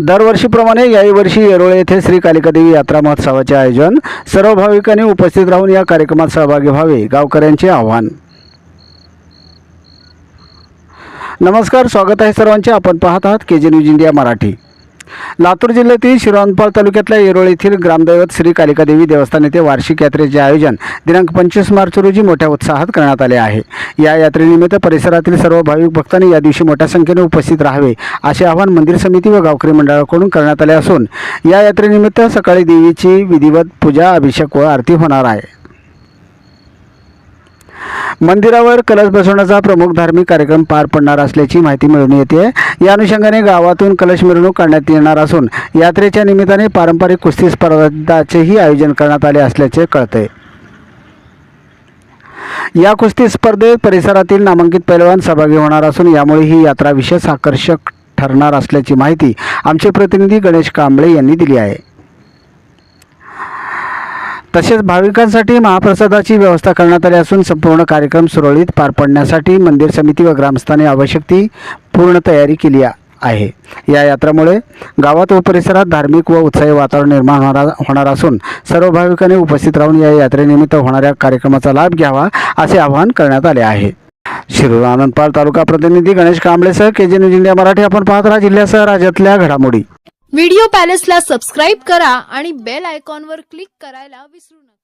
दरवर्षीप्रमाणे याही वर्षी येरोळे येथे श्री कालिका देवी यात्रा महोत्सवाचे आयोजन. सर्व भाविकांनी उपस्थित राहून या कार्यक्रमात सहभागी व्हावे, गावकऱ्यांचे आवाहन. नमस्कार, स्वागत आहे सर्वांचे. आपण पाहत आहात KJ news India Marathi. Latur जिल्ह्यातील शिरवानपाल तालुक्यातल्या येरोळे येथील ग्रामदैवत श्री कालिका देवी देवस्थान येथे वार्षिक यात्रेचे आयोजन दिनांक 25 मार्च रोजी मोठ्या उत्साहात करण्यात आले आहे. या यात्रेनिमित्त परिसरातील सर्व भाविक भक्तांनी या दिवशी मोठ्या संख्येने उपस्थित राहावे असे आवाहन मंदिर समिती व गावकरी मंडळाकडून करण्यात आले असून या यात्रेनिमित्त सकाळी देवीची विधिवत पूजा, अभिषेक व आरती होणार आहे. मंदिरावर कलश बसवण्याचा प्रमुख धार्मिक कार्यक्रम पार पडणार असल्याची माहिती मिळून येते. या अनुषंगाने गावातून कलश मिरवणूक काढण्यात येणार असून यात्रेच्या निमित्ताने पारंपरिक कुस्ती स्पर्धांचेही आयोजन करण्यात आले असल्याचे कळते. या कुस्ती स्पर्धेत परिसरातील नामांकित पैलवान सहभागी होणार असून यामुळे ही यात्रा विशेष आकर्षक ठरणार असल्याची माहिती आमचे प्रतिनिधी गणेश कांबळे यांनी दिली आहे. तसेच भाविकांसाठी महाप्रसादाची व्यवस्था करण्यात आली असून संपूर्ण कार्यक्रम सुरळीत पार पाडण्यासाठी मंदिर समिती व ग्रामस्थांनी आवश्यक ती पूर्ण तयारी केली आहे. या यात्रेमुळे गावात व परिसरात धार्मिक व उत्साही वातावरण निर्माण होणार असून सर्व भाविकांनी उपस्थित राहून या यात्रेनिमित्त होणाऱ्या कार्यक्रमाचा लाभ घ्यावा असे आवाहन करण्यात आले आहे. शिरवानपाल तालुका प्रतिनिधी गणेश कांबळेसह केजे न्यूज इंडिया मराठी. आपण पाहत राहा जिल्ह्यासह राज्यातल्या घडामोडी. व्हिडिओ पॅलेसला सबस्क्राइब करा आणि बेल आयकॉनवर क्लिक करायला विसरू नका.